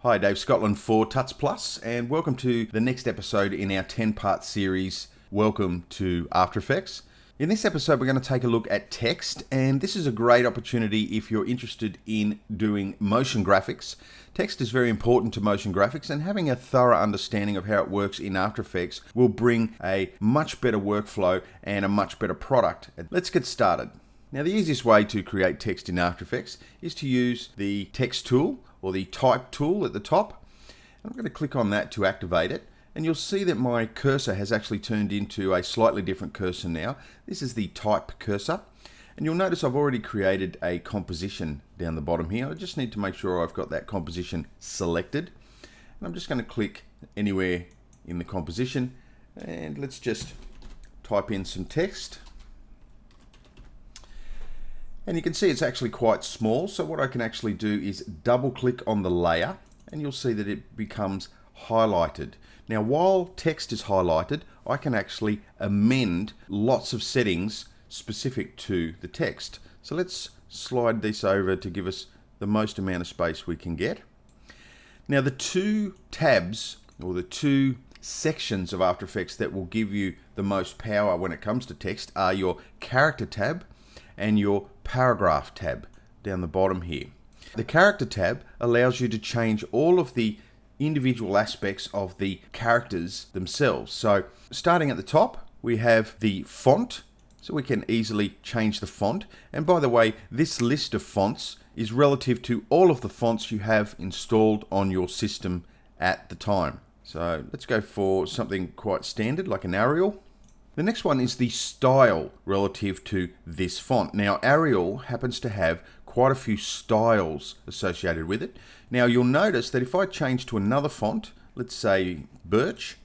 Hi, Dave Scotland for Tuts Plus, and welcome to the next episode in our 10-part series, Welcome to After Effects. In this episode, we're going to take a look at text, and this is a great opportunity if you're interested in doing motion graphics. Text is very important to motion graphics, and having a thorough understanding of how it works in After Effects will bring a much better workflow and a much better product. Let's get started. Now, the easiest way to create text in After Effects is to use the text tool or the type tool at the top. I'm going to click on that to activate it, and you'll see that my cursor has actually turned into a slightly different cursor now. This is the type cursor, and you'll notice I've already created a composition down the bottom here. I just need to make sure I've got that composition selected, and I'm just going to click anywhere in the composition, and let's just type in some text. And you can see it's actually quite small, so what I can actually do is double click on the layer and you'll see that it becomes highlighted. Now, while text is highlighted, I can actually amend lots of settings specific to the text. So let's slide this over to give us the most amount of space we can get. Now, the two tabs or the two sections of After Effects that will give you the most power when it comes to text are your character tab and your paragraph tab down the bottom here. The character tab allows you to change all of the individual aspects of the characters themselves. So starting at the top, we have the font, so we can easily change the font. And by the way, this list of fonts is relative to all of the fonts you have installed on your system at the time. So let's go for something quite standard like an Arial. The next one is the style relative to this font. Now, Arial happens to have quite a few styles associated with it. Now, you'll notice that if I change to another font, let's say Birch,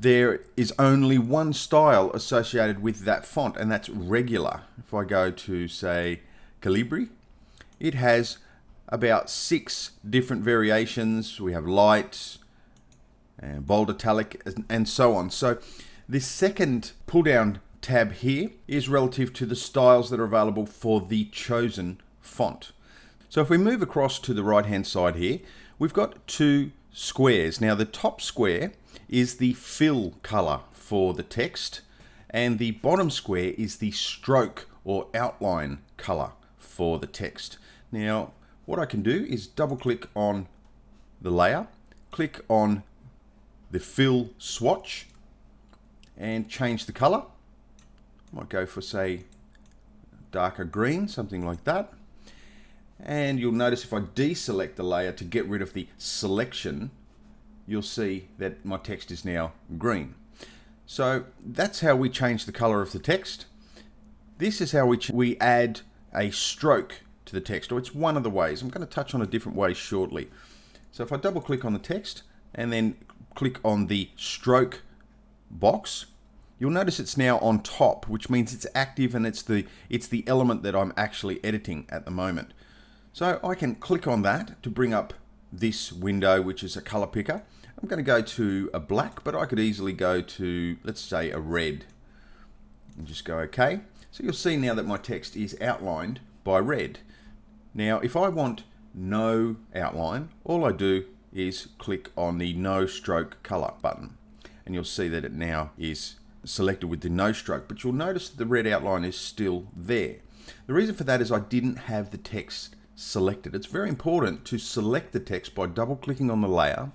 there is only one style associated with that font, and that's regular. If I go to, say, Calibri, it has about 6 different variations. We have light, and bold italic, and so on. So this second pull-down tab here is relative to the styles that are available for the chosen font. So if we move across to the right-hand side here, we've got 2 squares. Now, the top square is the fill color for the text, and the bottom square is the stroke or outline color for the text. Now, what I can do is double-click on the layer, click on the fill swatch, and change the color. Might go for, say, darker green, something like that. And you'll notice if I deselect the layer to get rid of the selection, you'll see that my text is now green. So that's how we change the color of the text. This is how we add a stroke to the text, or it's one of the ways. I'm going to touch on a different way shortly. So if I double click on the text and then click on the stroke box, you'll notice it's now on top, which means it's active and it's the element that I'm actually editing at the moment. So I can click on that to bring up this window, which is a color picker. I'm going to go to a black, but I could easily go to, let's say, a red, and just go OK. So you'll see now that my text is outlined by red. Now, if I want no outline, all I do is click on the no stroke color button, and you'll see that it now is selected with the no stroke, but you'll notice that the red outline is still there. The reason for that is I didn't have the text selected. It's very important to select the text by double clicking on the layer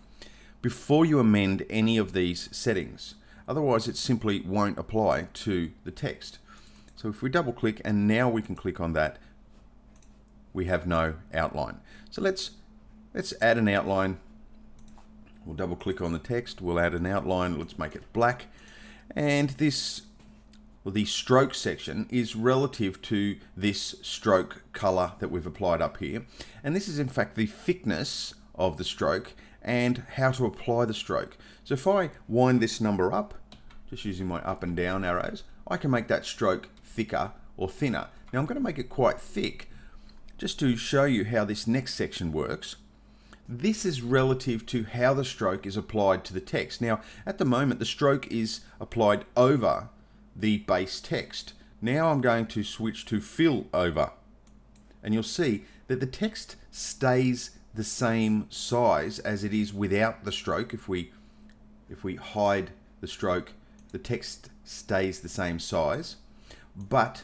before you amend any of these settings. Otherwise, it simply won't apply to the text. So if we double click and now we can click on that, we have no outline. So let's add an outline. We'll double click on the text, we'll add an outline, let's make it black. And this, well, the stroke section is relative to this stroke color that we've applied up here. And this is in fact the thickness of the stroke and how to apply the stroke. So if I wind this number up, just using my up and down arrows, I can make that stroke thicker or thinner. Now I'm going to make it quite thick just to show you how this next section works. This is relative to how the stroke is applied to the text. Now, at the moment, the stroke is applied over the base text. Now I'm going to switch to fill over, and you'll see that the text stays the same size as it is without the stroke. If we hide the stroke, the text stays the same size. But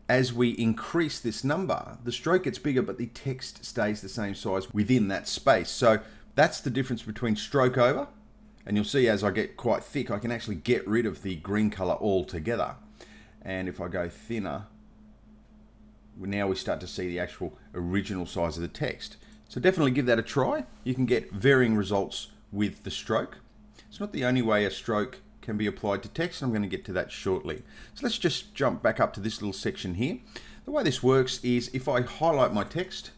as we increase this number, the stroke gets bigger, but the text stays the same size within that space. So that's the difference between stroke over, and you'll see as I get quite thick, I can actually get rid of the green color altogether. And if I go thinner, now we start to see the actual original size of the text. So definitely give that a try. You can get varying results with the stroke. It's not the only way a stroke can be applied to text, and I'm going to get to that shortly. So let's just jump back up to this little section here. The way this works is if I highlight my text,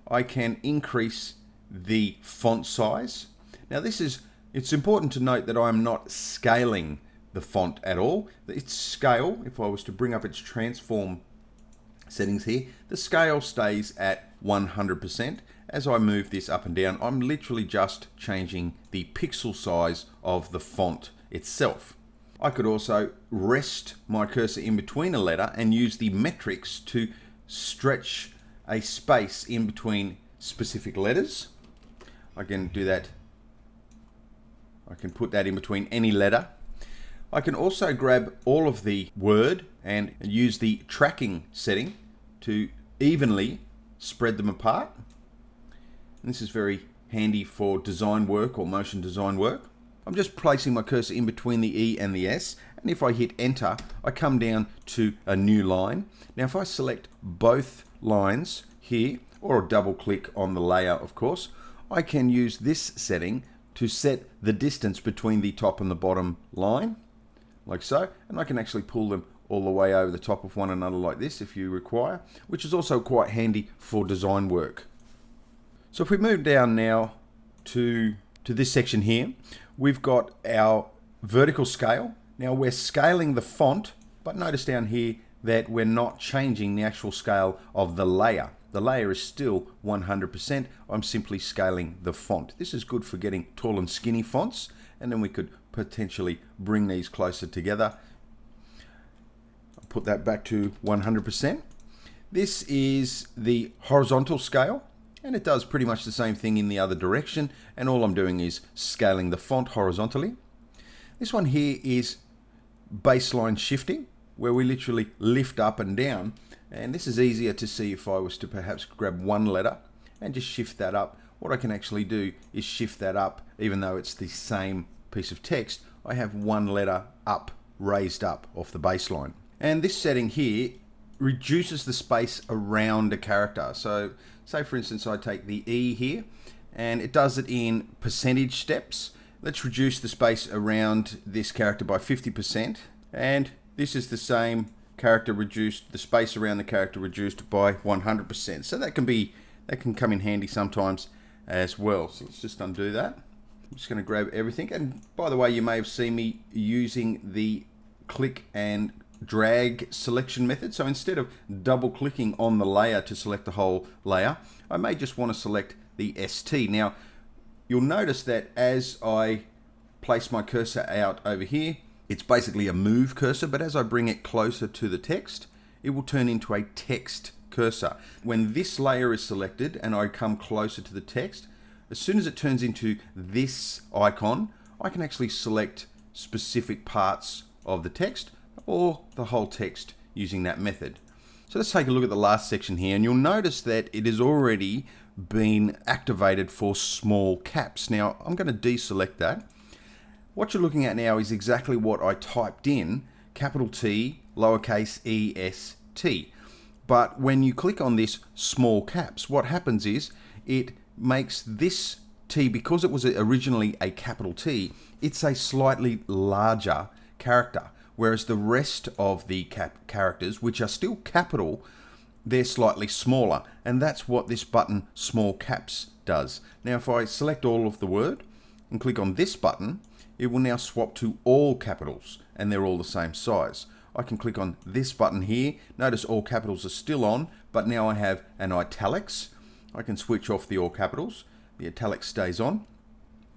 I can increase the font size. Now it's important to note that I'm not scaling the font at all. Its scale, if I was to bring up its transform settings here, the scale stays at 100%. As I move this up and down, I'm literally just changing the pixel size of the font itself. I could also rest my cursor in between a letter and use the metrics to stretch a space in between specific letters. I can do that. I can put that in between any letter. I can also grab all of the word and use the tracking setting to evenly spread them apart. And this is very handy for design work or motion design work. I'm just placing my cursor in between the E and the S, and if I hit enter, I come down to a new line. Now if I select both lines here, or double click on the layer of course, I can use this setting to set the distance between the top and the bottom line, like so, and I can actually pull them all the way over the top of one another like this if you require, which is also quite handy for design work. So if we move down now to this section here, we've got our vertical scale. Now we're scaling the font, but notice down here that we're not changing the actual scale of the layer. The layer is still 100%. I'm simply scaling the font. This is good for getting tall and skinny fonts, and then we could potentially bring these closer together. I'll put that back to 100%. This is the horizontal scale, and it does pretty much the same thing in the other direction, and all I'm doing is scaling the font horizontally. This one here is baseline shifting, where we literally lift up and down, and this is easier to see if I was to perhaps grab one letter and just shift that up. What I can actually do is shift that up, even though it's the same piece of text, I have one letter up, raised up off the baseline. And this setting here reduces the space around a character. So say for instance I take the E here, and it does it in percentage steps. Let's reduce the space around this character by 50%, and this is the same character reduced, the space around the character reduced by 100%. So that can come in handy sometimes as well. So let's just undo that. I'm just going to grab everything, and by the way, you may have seen me using the click and drag selection method. So instead of double clicking on the layer to select the whole layer, I may just want to select the ST. Now you'll notice that as I place my cursor out over here, it's basically a move cursor, but as I bring it closer to the text, it will turn into a text cursor. When this layer is selected and I come closer to the text, as soon as it turns into this icon, I can actually select specific parts of the text or the whole text using that method. So let's take a look at the last section here, and you'll notice that it has already been activated for small caps. Now I'm going to deselect that. What you're looking at now is exactly what I typed in, capital T, lowercase e, s, t. But when you click on this small caps, what happens is it makes this T, because it was originally a capital T, it's a slightly larger character, whereas the rest of the characters, which are still capital, they're slightly smaller, and that's what this button small caps does. Now if I select all of the word and click on this button, it will now swap to all capitals, and they're all the same size. I can click on this button here. Notice all capitals are still on, but now I have an italics. I can switch off the all capitals. The italics stays on,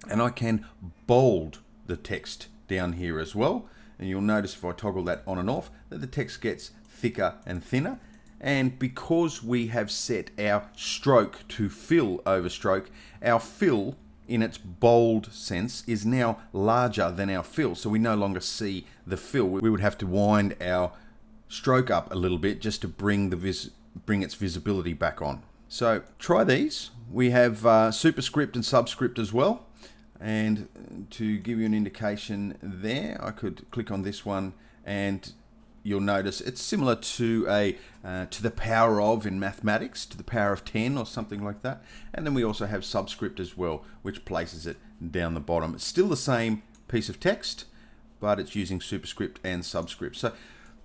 and I can bold the text down here as well. And you'll notice if I toggle that on and off that the text gets thicker and thinner. And because we have set our stroke to fill over stroke, our fill in its bold sense is now larger than our fill. So we no longer see the fill. We would have to wind our stroke up a little bit just to bring its visibility back on. So try these. We have superscript and subscript as well. And to give you an indication there, I could click on this one and you'll notice it's similar to to the power of in mathematics, to the power of 10 or something like that. And then we also have subscript as well, which places it down the bottom. It's still the same piece of text, but it's using superscript and subscript. So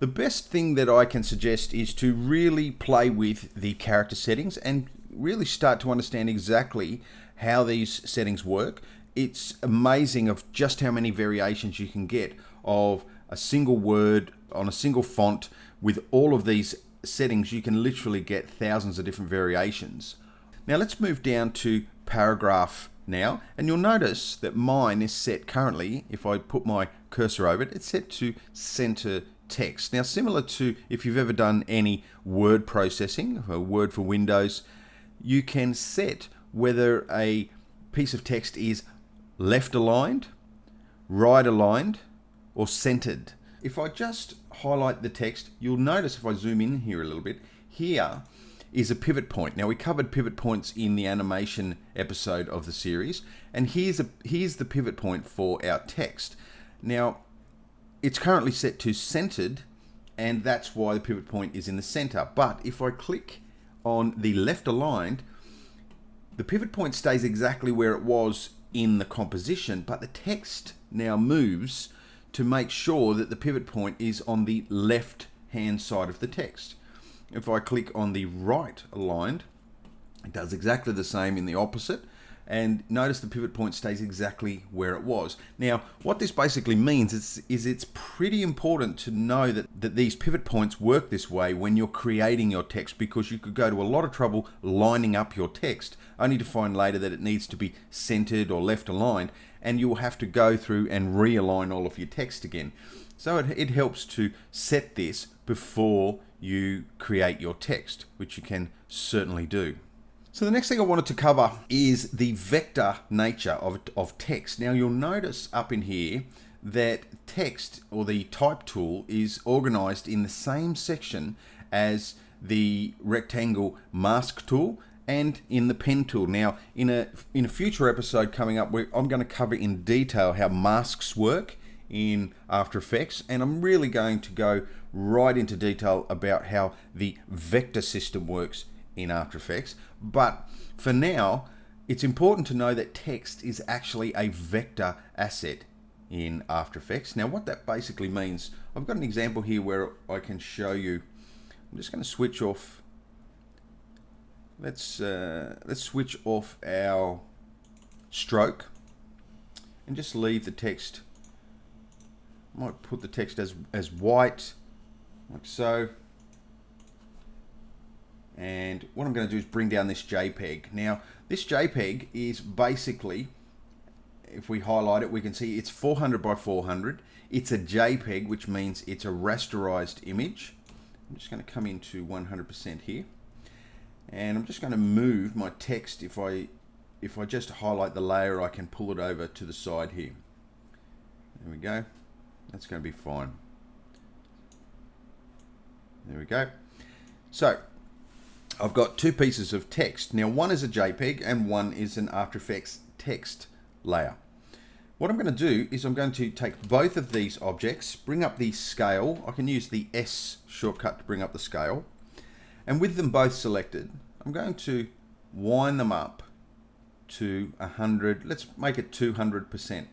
the best thing that I can suggest is to really play with the character settings and really start to understand exactly how these settings work. It's amazing of just how many variations you can get of a single word on a single font. With all of these settings, you can literally get thousands of different variations. Now let's move down to paragraph now, and you'll notice that mine is set currently, if I put my cursor over it, it's set to center text. Now similar to if you've ever done any word processing, Word for Windows, you can set whether a piece of text is left aligned, right aligned, or centered. If I just highlight the text, you'll notice if I zoom in here a little bit, here is a pivot point. Now we covered pivot points in the animation episode of the series, and here's the pivot point for our text. Now it's currently set to centered, and that's why the pivot point is in the center. But if I click on the left aligned, the pivot point stays exactly where it was in the composition, but the text now moves to make sure that the pivot point is on the left hand side of the text. If I click on the right aligned, it does exactly the same in the opposite, and notice the pivot point stays exactly where it was. Now what this basically means is it's pretty important to know that these pivot points work this way when you're creating your text, because you could go to a lot of trouble lining up your text only to find later that it needs to be centered or left aligned, and you'll have to go through and realign all of your text again. So it helps to set this before you create your text, which you can certainly do. So the next thing I wanted to cover is the vector nature of text. Now you'll notice up in here that text, or the type tool, is organized in the same section as the rectangle mask tool and in the pen tool. Now in a future episode coming up, I'm going to cover in detail how masks work in After Effects, and I'm really going to go right into detail about how the vector system works in After Effects. But for now, it's important to know that text is actually a vector asset in After Effects. Now what that basically means, I've got an example here where I can show you. I'm just going to switch off. Let's switch off our stroke and just leave the text. I might put the text as white, like so. And what I'm going to do is bring down this JPEG. Now this JPEG is basically, if we highlight it, we can see it's 400 by 400. It's a JPEG, which means it's a rasterized image. I'm just going to come into 100% here, and I'm just going to move my text. If I just highlight the layer, I can pull it over to the side here. There we go. That's going to be fine. There we go. So I've got two pieces of text. Now one is a JPEG and one is an After Effects text layer. What I'm going to do is I'm going to take both of these objects, bring up the scale. I can use the S shortcut to bring up the scale. And with them both selected, I'm going to wind them up to 100. Let's make it 200%.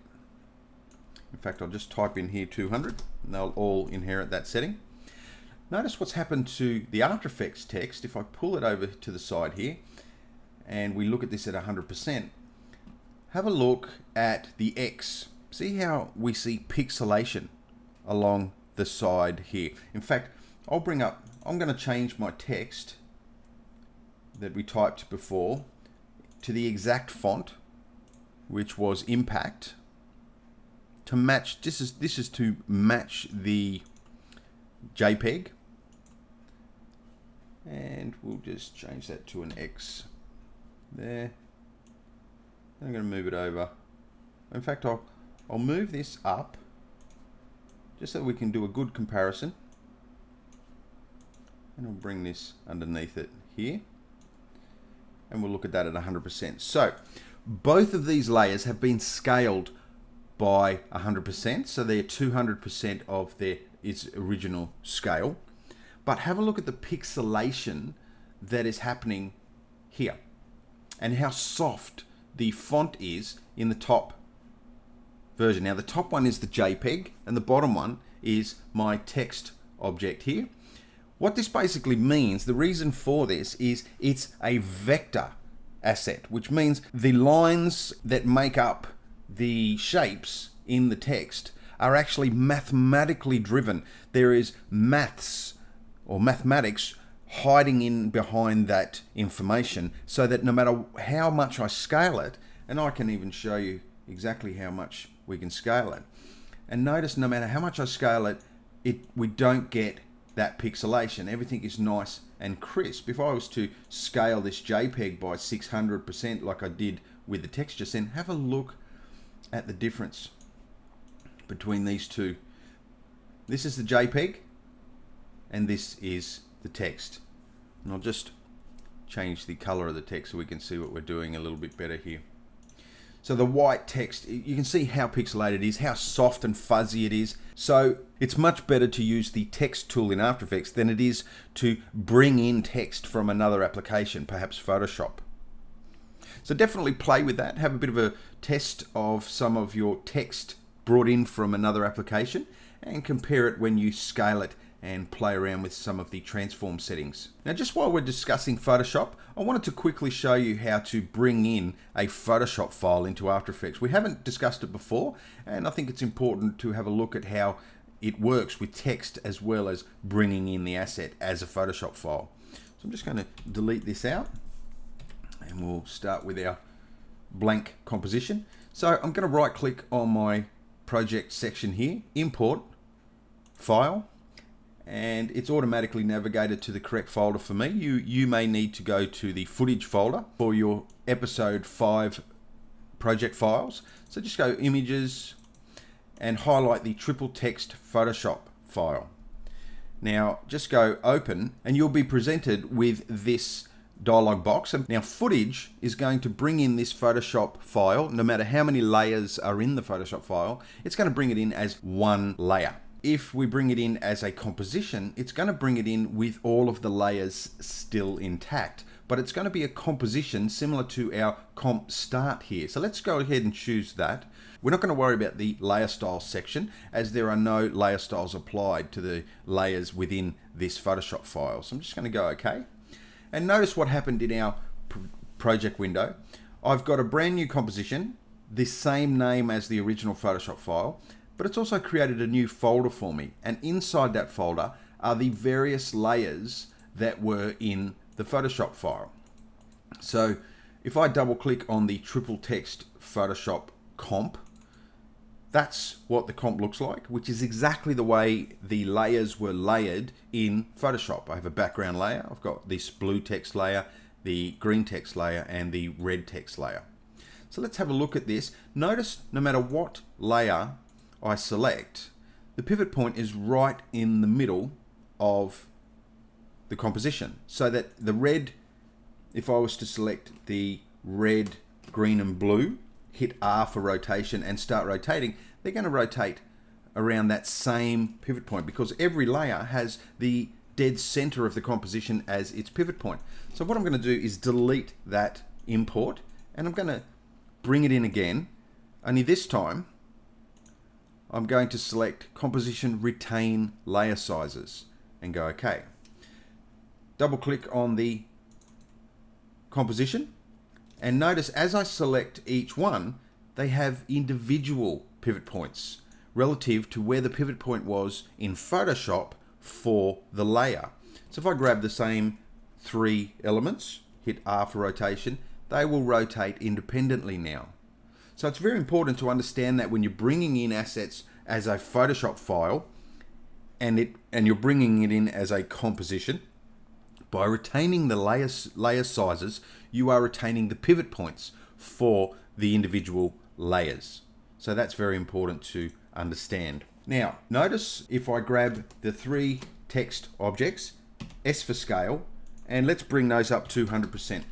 In fact, I'll just type in here 200 and they'll all inherit that setting. Notice what's happened to the After Effects text. If I pull it over to the side here and we look at this at 100%, have a look at the X. See how we see pixelation along the side here. In fact, I'm going to change my text that we typed before to the exact font, which was Impact, to match. This is to match the JPEG. and we'll just change that to an X there. I'm going to move it over. In fact, I'll move this up just so we can do a good comparison. And I'll bring this underneath it here. And we'll look at that at 100%. So both of these layers have been scaled by 100%. So they're 200% of its original scale. But have a look at the pixelation that is happening here and how soft the font is in the top version. Now the top one is the JPEG and the bottom one is my text object here. What this basically means, the reason for this is it's a vector asset, which means the lines that make up the shapes in the text are actually mathematically driven. There is maths or mathematics hiding in behind that information, so that no matter how much I scale it, and I can even show you exactly how much we can scale it, and notice no matter how much I scale it, we don't get that pixelation. Everything is nice and crisp. If I was to scale this JPEG by 600% like I did with the text just then, have a look at the difference between these two. This is the JPEG and this is the text. And I'll just change the color of the text so we can see what we're doing a little bit better here. So the white text, you can see how pixelated it is, how soft and fuzzy it is. So it's much better to use the text tool in After Effects than it is to bring in text from another application, perhaps Photoshop. So definitely play with that. Have a bit of a test of some of your text brought in from another application and compare it when you scale it and play around with some of the transform settings. Now, just while we're discussing Photoshop, I wanted to quickly show you how to bring in a Photoshop file into After Effects. We haven't discussed it before, and I think it's important to have a look at how it works with text as well as bringing in the asset as a Photoshop file. So I'm just going to delete this out, and we'll start with our blank composition. So I'm going to right click on my project section here, import, file, and it's automatically navigated to the correct folder for me. You may need to go to the footage folder for your episode 5 project files. So just go images and highlight the triple text Photoshop file. Now just go open and you'll be presented with this dialog box. And now footage is going to bring in this Photoshop file. No matter how many layers are in the Photoshop file, it's going to bring it in as one layer. If we bring it in as a composition, it's going to bring it in with all of the layers still intact, but it's going to be a composition similar to our comp start here. So let's go ahead and choose that. We're not going to worry about the layer style section as there are no layer styles applied to the layers within this Photoshop file. So I'm just going to go OK. And notice what happened in our project window. I've got a brand new composition, the same name as the original Photoshop file, but it's also created a new folder for me. And inside that folder are the various layers that were in the Photoshop file. So if I double click on the triple text Photoshop comp, that's what the comp looks like, which is exactly the way the layers were layered in Photoshop. I have a background layer, I've got this blue text layer, the green text layer, and the red text layer. So let's have a look at this. Notice no matter what layer I select, the pivot point is right in the middle of the composition, so that the red, if I was to select the red, green and blue, hit R for rotation and start rotating, they're going to rotate around that same pivot point because every layer has the dead center of the composition as its pivot point. So what I'm going to do is delete that import and I'm going to bring it in again, only this time I'm going to select composition retain layer sizes and go OK. Double click on the composition and notice as I select each one, they have individual pivot points relative to where the pivot point was in Photoshop for the layer. So if I grab the same 3 elements, hit R for rotation, they will rotate independently now. So it's very important to understand that when you're bringing in assets as a Photoshop file and you're bringing it in as a composition, By retaining the layer sizes, you are retaining the pivot points for the individual layers. So that's very important to understand. Now, notice if I grab the 3 text objects, S for scale, and let's bring those up to 100%.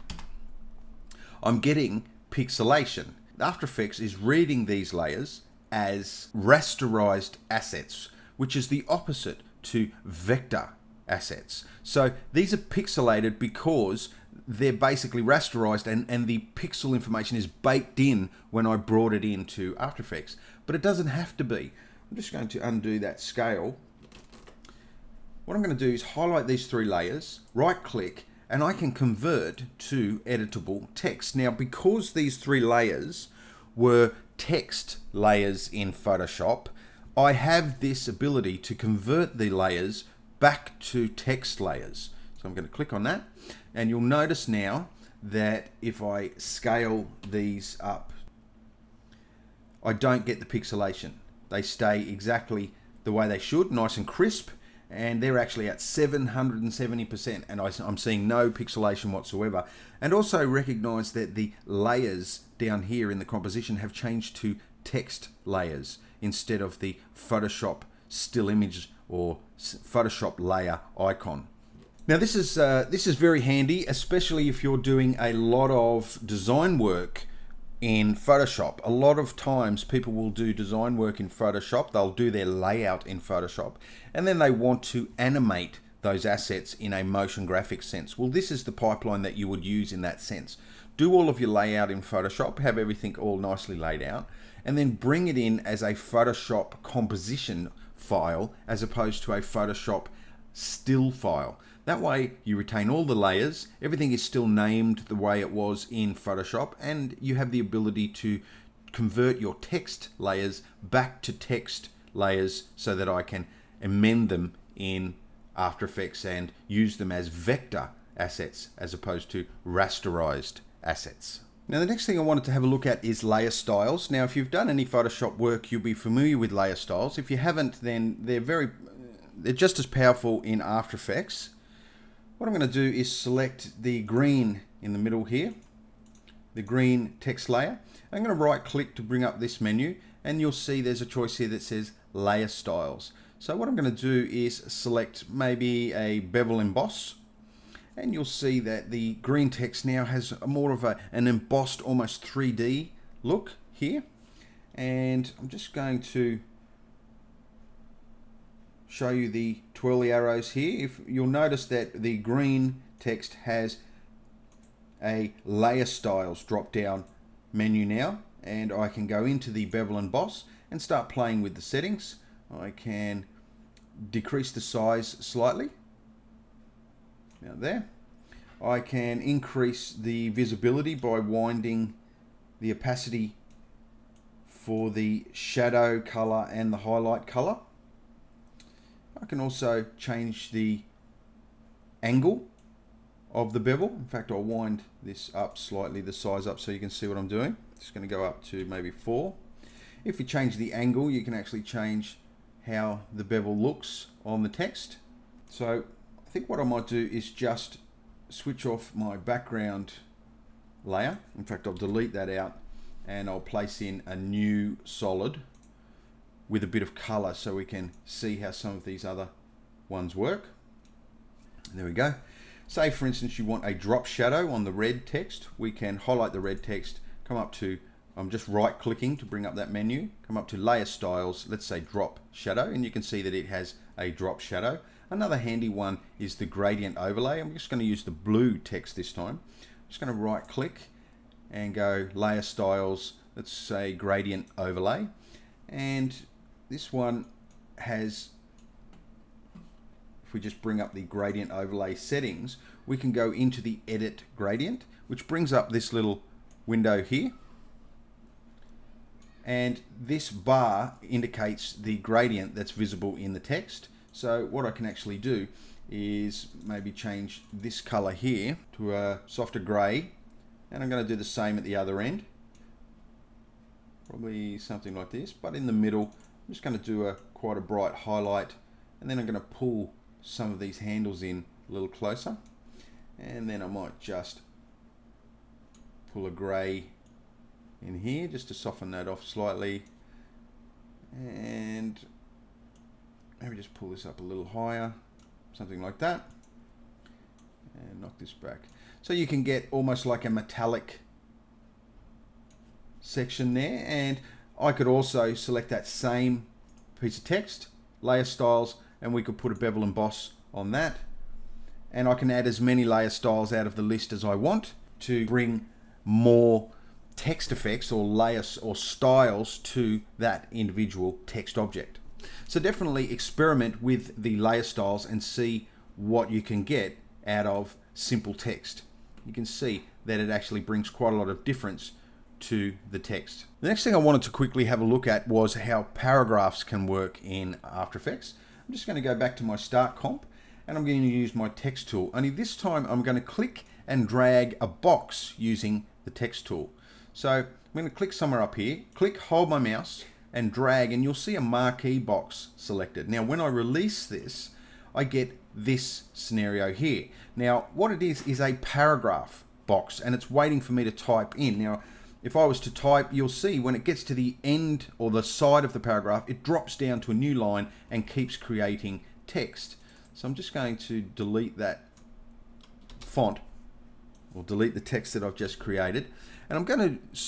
I'm getting pixelation. After Effects is reading these layers as rasterized assets, which is the opposite to vector assets. So these are pixelated because they're basically rasterized and the pixel information is baked in when I brought it into After Effects. But it doesn't have to be. I'm just going to undo that scale. What I'm going to do is highlight these 3 layers, right click, and I can convert to editable text. Now, because these 3 layers were text layers in Photoshop, I have this ability to convert the layers back to text layers. So I'm going to click on that, and you'll notice now that if I scale these up, I don't get the pixelation. They stay exactly the way they should, nice and crisp, and they're actually at 770%, and I'm seeing no pixelation whatsoever. And also recognize that the layers down here in the composition have changed to text layers instead of the Photoshop still image or Photoshop layer icon. Now this is very handy, especially if you're doing a lot of design work in Photoshop. A lot of times people will do design work in Photoshop, they'll do their layout in Photoshop, and then they want to animate those assets in a motion graphic sense. Well, this is the pipeline that you would use in that sense. Do all of your layout in Photoshop, have everything all nicely laid out, and then bring it in as a Photoshop composition file as opposed to a Photoshop still file. That way you retain all the layers, everything is still named the way it was in Photoshop, and you have the ability to convert your text layers back to text layers so that I can amend them in After Effects and use them as vector assets as opposed to rasterized assets. Now the next thing I wanted to have a look at is layer styles. Now if you've done any Photoshop work, you'll be familiar with layer styles. If you haven't, then they're just as powerful in After Effects. What I'm going to do is select the green in the middle here, the green text layer. I'm going to right click to bring up this menu, and you'll see there's a choice here that says layer styles. So what I'm going to do is select maybe a bevel emboss, and you'll see that the green text now has more of an embossed, almost 3D look here. And I'm just going to show you the twirly arrows here. If you'll notice that the green text has a layer styles drop down menu now, and I can go into the bevel emboss and start playing with the settings. I can decrease the size slightly. Now there. I can increase the visibility by winding the opacity for the shadow color and the highlight color. I can also change the angle of the bevel. In fact, I'll wind this up slightly, the size up, so you can see what I'm doing. Just going to go up to maybe 4. If you change the angle, you can actually change how the bevel looks on the text. So I think what I might do is just switch off my background layer. In fact, I'll delete that out and I'll place in a new solid with a bit of color so we can see how some of these other ones work. And there we go. Say for instance you want a drop shadow on the red text. We can highlight the red text, come up to, I'm just right clicking to bring up that menu, come up to layer styles, let's say drop shadow, and you can see that it has a drop shadow. Another handy one is the gradient overlay. I'm just going to use the blue text this time. I'm just going to right click and go layer styles, let's say gradient overlay, and this one has, if we just bring up the gradient overlay settings, we can go into the edit gradient, which brings up this little window here, and this bar indicates the gradient that's visible in the text. So what I can actually do is maybe change this color here to a softer gray, and I'm going to do the same at the other end, probably something like this, but in the middle I'm just going to do quite a bright highlight, and then I'm going to pull some of these handles in a little closer. And then I might just pull a grey in here just to soften that off slightly. And maybe just pull this up a little higher, something like that. And knock this back. So you can get almost like a metallic section there. And I could also select that same piece of text, layer styles, and we could put a bevel emboss on that. And I can add as many layer styles out of the list as I want to bring more text effects or layers or styles to that individual text object. So definitely experiment with the layer styles and see what you can get out of simple text. You can see that it actually brings quite a lot of difference to the text. The next thing I wanted to quickly have a look at was how paragraphs can work in After Effects. I'm just going to go back to my start comp and I'm going to use my text tool. Only this time I'm going to click and drag a box using the text tool. So I'm going to click somewhere up here, click, hold my mouse and drag, and you'll see a marquee box selected. Now when I release this, I get this scenario here. Now what it is a paragraph box and it's waiting for me to type in. Now if I was to type, you'll see when it gets to the end or the side of the paragraph, it drops down to a new line and keeps creating text. So I'm just going to delete that font or delete the text that I've just created. And I'm going to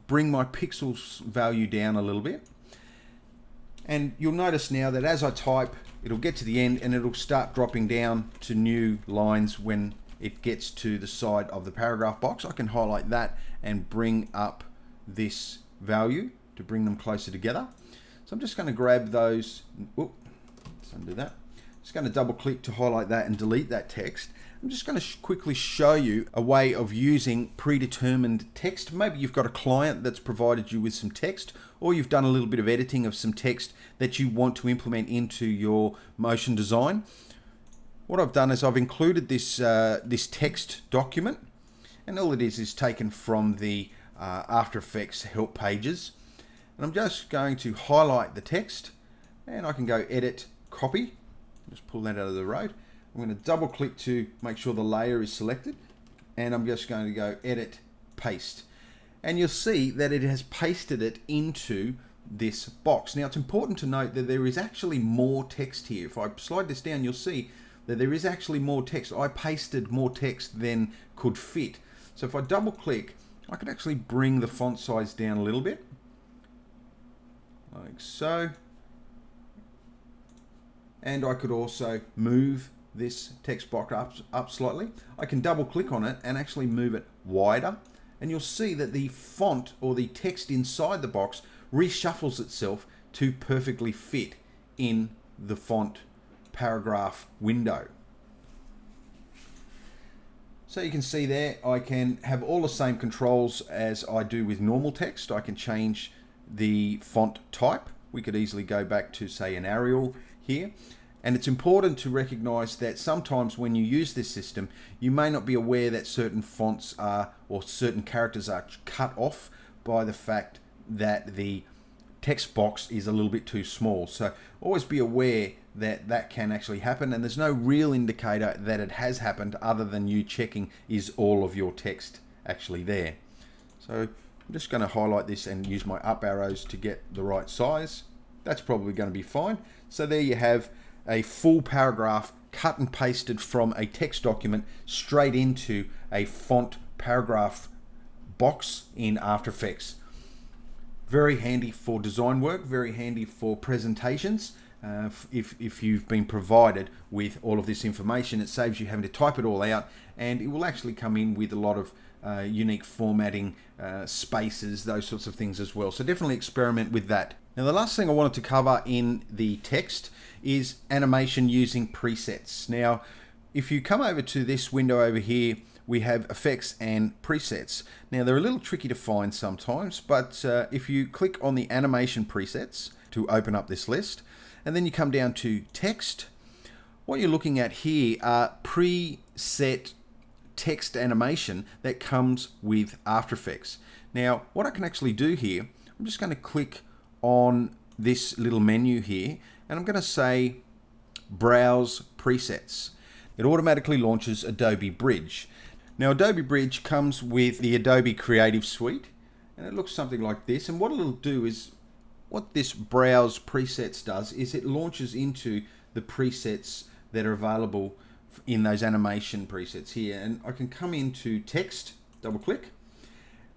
bring my pixels value down a little bit. And you'll notice now that as I type, it'll get to the end and it'll start dropping down to new lines when it gets to the side of the paragraph box. I can highlight that and bring up this value to bring them closer together. So I'm just going to grab those. Let's undo that. Just going to double click to highlight that and delete that text. I'm just going to quickly show you a way of using predetermined text. Maybe you've got a client that's provided you with some text, or you've done a little bit of editing of some text that you want to implement into your motion design. What I've done is I've included this this text document, and all it is taken from the After Effects help pages. And I'm just going to highlight the text, and I can go edit, copy. Just pull that out of the road. I'm going to double click to make sure the layer is selected, and I'm just going to go edit, paste. And you'll see that it has pasted it into this box. Now it's important to note that there is actually more text here. If I slide this down, you'll see that there is actually more text. I pasted more text than could fit. So if I double click, I can actually bring the font size down a little bit, like so. And I could also move this text box up slightly. I can double click on it and actually move it wider. And you'll see that the font or the text inside the box reshuffles itself to perfectly fit in the font paragraph window. So you can see there, I can have all the same controls as I do with normal text. I can change the font type. We could easily go back to, say, an Arial here. And it's important to recognize that sometimes when you use this system, you may not be aware that certain fonts are, or certain characters are cut off by the fact that the text box is a little bit too small. So always be aware that that can actually happen, and there's no real indicator that it has happened other than you checking is all of your text actually there. So I'm just going to highlight this and use my up arrows to get the right size. That's probably going to be fine. So there you have a full paragraph cut and pasted from a text document straight into a font paragraph box in After Effects. Very handy for design work, very handy for presentations. If you've been provided with all of this information, it saves you having to type it all out, and it will actually come in with a lot of unique formatting, spaces, those sorts of things as well. So definitely experiment with that. Now the last thing I wanted to cover in the text is animation using presets. Now if you come over to this window over here, we have effects and presets. Now they're a little tricky to find sometimes, but if you click on the animation presets to open up this list, and then you come down to text, what you're looking at here are preset text animation that comes with After Effects. Now what I can actually do here, I'm just going to click on this little menu here, and I'm going to say browse presets. it automatically launches Adobe Bridge. Now Adobe Bridge comes with the Adobe Creative Suite, and it looks something like this. And what it'll do is, what this Browse Presets does is it launches into the presets that are available in those animation presets here. And I can come into text, double click.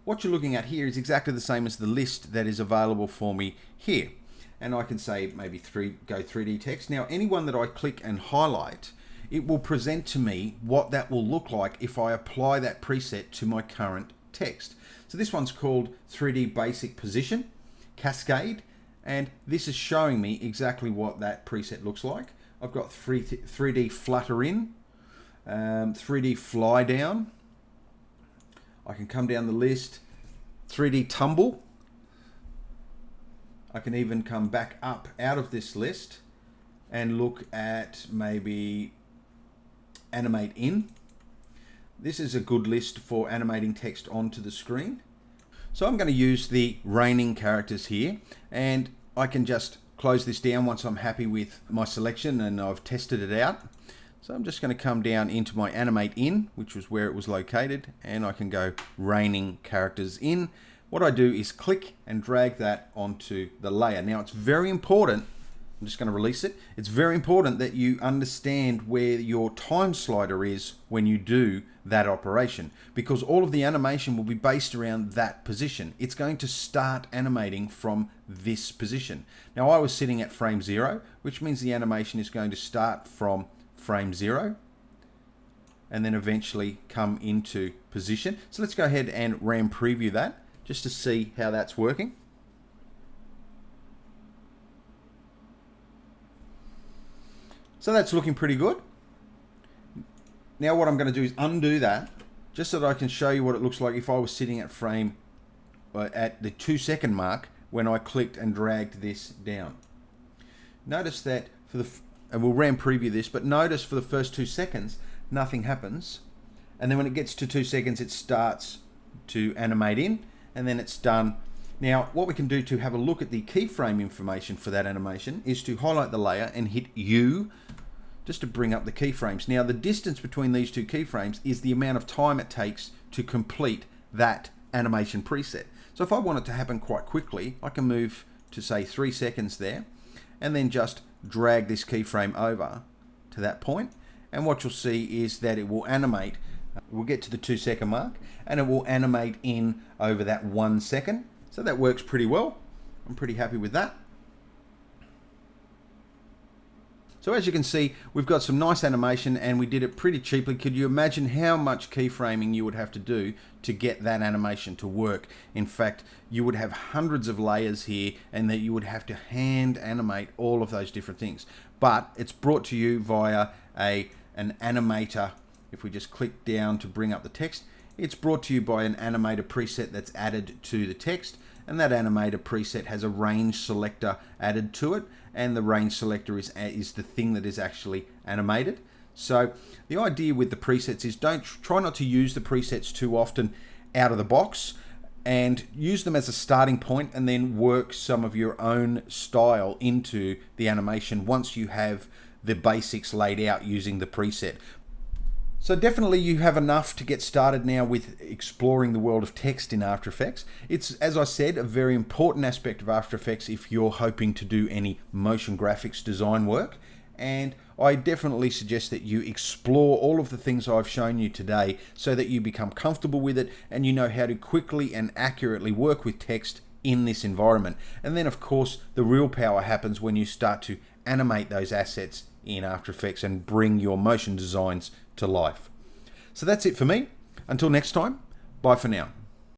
What you're looking at here is exactly the same as the list that is available for me here. And I can say maybe go 3D text. Now anyone that I click and highlight, it will present to me what that will look like if I apply that preset to my current text. So this one's called 3D Basic Position Cascade, and this is showing me exactly what that preset looks like. I've got 3D Flutter in, 3D Fly down. I can come down the list, 3D Tumble. I can even come back up out of this list and look at maybe Animate In. This is a good list for animating text onto the screen. So I'm going to use the raining characters here, and I can just close this down once I'm happy with my selection and I've tested it out. So I'm just going to come down into my Animate In, which was where it was located, and I can go raining characters in. What I do is click and drag that onto the layer. Now it's very important, I'm just going to release it. It's very important that you understand where your time slider is when you do that operation, because all of the animation will be based around that position. It's going to start animating from this position. Now I was sitting at frame 0, which means the animation is going to start from frame 0 and then eventually come into position. So let's go ahead and RAM preview that just to see how that's working. So that's looking pretty good. Now what I'm going to do is undo that, just so that I can show you what it looks like if I was sitting at frame at the 2-second mark when I clicked and dragged this down. Notice that and we'll RAM preview this, but notice for the first 2 seconds nothing happens, and then when it gets to 2 seconds it starts to animate in, and then it's done. Now what we can do to have a look at the keyframe information for that animation is to highlight the layer and hit U just to bring up the keyframes. Now the distance between these two keyframes is the amount of time it takes to complete that animation preset. So if I want it to happen quite quickly, I can move to say 3 seconds there and then just drag this keyframe over to that point, and what you'll see is that it will animate. We'll get to the 2-second mark and it will animate in over that 1 second. So that works pretty well. I'm pretty happy with that. So as you can see, we've got some nice animation and we did it pretty cheaply. Could you imagine how much keyframing you would have to do to get that animation to work? In fact, you would have hundreds of layers here and that you would have to hand animate all of those different things. But it's brought to you via an animator. If we just click down to bring up the text, it's brought to you by an animator preset that's added to the text, and that animator preset has a range selector added to it, and the range selector is the thing that is actually animated. So the idea with the presets is try not to use the presets too often out of the box, and use them as a starting point and then work some of your own style into the animation once you have the basics laid out using the preset. So definitely you have enough to get started now with exploring the world of text in After Effects. It's, as I said, a very important aspect of After Effects if you're hoping to do any motion graphics design work. And I definitely suggest that you explore all of the things I've shown you today so that you become comfortable with it and you know how to quickly and accurately work with text in this environment. And then of course the real power happens when you start to animate those assets in After Effects and bring your motion designs to life. So that's it for me. Until next time, bye for now.